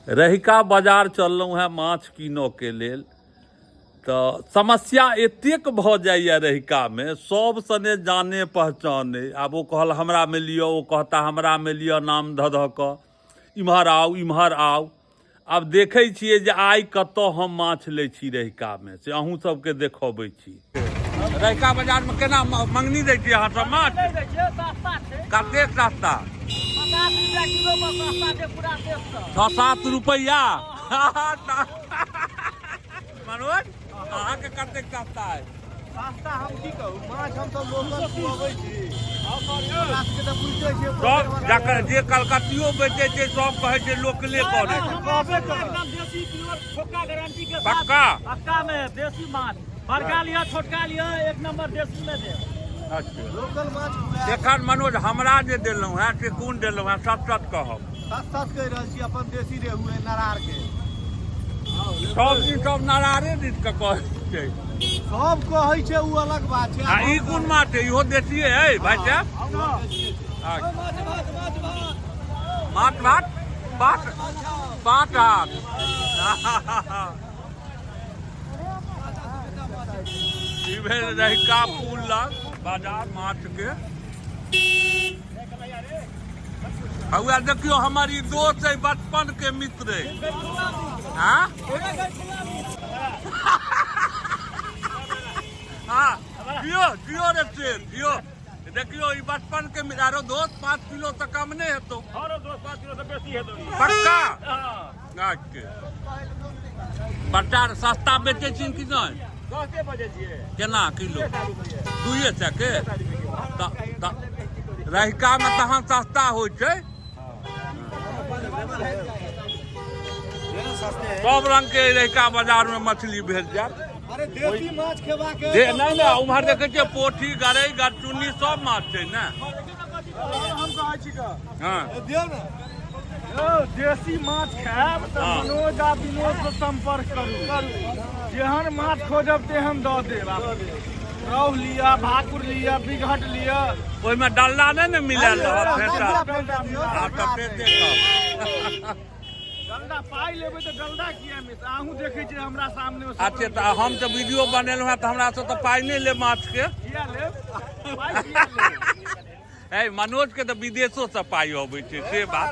रहिका बाजार चललहुँ हैं माछ कीनऽ के लेल तो समस्या एतेक भ जाइए रहिका में सब सने जाने पहचाने। आब वो कहल हमरा में लियो, वो कहता हमरा में लियो, नाम ध ध क इम्हर आउ इम्हर आउ। आब देखै छियै जे आइ कतऽ हम माछ लै छी रहिका में, से अहूँ सबके देखबै छी। रहिका बाजार में केना मंगनी दै छियै अहाँ सब माछ? कतेक सस्ता? 6-7 रुपैया। मनोज अहाँके कतेक सस्ता है? सस्ता हम की कहू, माछ हम सब लोकल खुआबै छी। हमरा सबके तऽ बुझिते छियै, सब जाकर जे कलकतियो बेचे छै सब कहै छै लोकले करे। एकदम देसी प्योर ठोका गारंटी के साथ। पक्का पक्का में देसी माछ, बड़का लिया छोटका लिया, एक नंबर देसी में दे। अच्छा लोकल माछ एखन मनोज हमरा जे देलहुँ हैं से कोन देलहुँ हैं? सच कहब। सच कहि रहल छी, अपन देसी रेहू है नरार के। सब दिन सब नरारे दिस के कहै छै। सब कहै छै, उ अलग बात छै। आ ई कोन माछ है? इहो देसिए है भाई साहब? माछ भात पाँच हाथ। ई भेल रहिका पुल लग बाजार माछ के। हुआ देखियो हमारी दोस्त है, बचपन के मित्र है। हाँ हाँ जियो जियो रे शेर जियो। देखियो ई बचपन के मित्र दोस्त 5 किलो से कम नहीं है तो? और दोस्त 5 किलो से बेसी है तो। पक्का? बच्चा सस्ता बेचे छी कि नहीं? 10 बजे छियै। केना किलो? 2 सौ के? रहिका में तहाँ सस्ता हो छै। सब रंग के रहिका बाजार में मछली भेज जाए। अरे देसी माछ खेबा के नहीं ना उम्हर देखे छियै पोठी गरई गरचुन्नी सब माछ छै ने। हम कहै छी का हाँ दियौ ना। देसी माछ खायब तऽ मनोज आ विनोद से संपर्क करू। जेहन माछ खोजब तेहन दऽ देब। रोहु लिया, भाकुर लिया, बिघट लिया। ओहिमे डल्ला नहीं ने मिलल रहत डल्ला पाई लेबै तऽ डल्ला किया मिलत? अहूँ देखै छियै हमरा सामने। अच्छा तो हम तो वीडियो बनेलहुँ हैं तो हमरा से तो पाई नहीं ले माछ के। किया लेब? पाई किया लेब? मनोज के तो विदेशों से पाई अबै छै से बात।